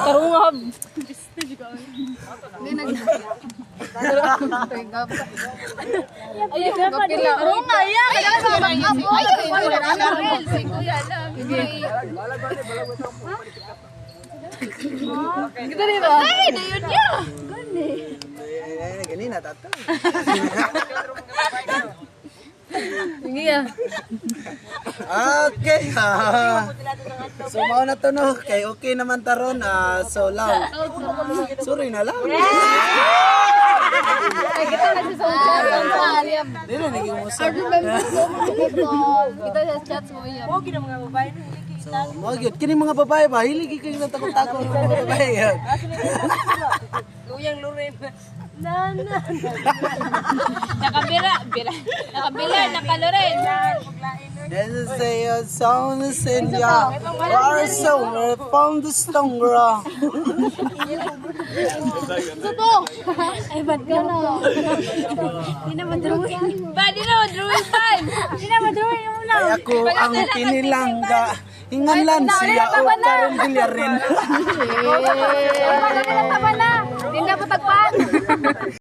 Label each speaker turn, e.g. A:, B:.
A: Karungab.
B: Hindi nag...
A: Ay, kapila. Karungab, yan.
B: Si Kuya lang.
A: Kita rin ba?
B: Ay, na yun niya.
C: Ganina, tato.
A: Sige ah.
C: Okay. So, mao na to no. Kay okay naman taron. So, lang. Sorry na lang.
A: Ay, kita na si Sonja.
C: Hindi na, naging musa.
A: Kita sa chats mo yan.
C: So, mga yun. Kini mga babae ba? Hiligi kayo na takot-takot ng mga babae. Yan.
A: Luyang lurin. Nana. Nakabila, nakalurin.
C: This is a song is in ya. Our song found the stronger.
A: Tuto. Ay, ba't ka na? Hindi na madrawing. Ba, di na madrawing pan. Hindi na madrawing yung ulang.
C: Ay ako ang kinilangga. Hinganlan siya o karon bilyarin.
A: Ay, taban na.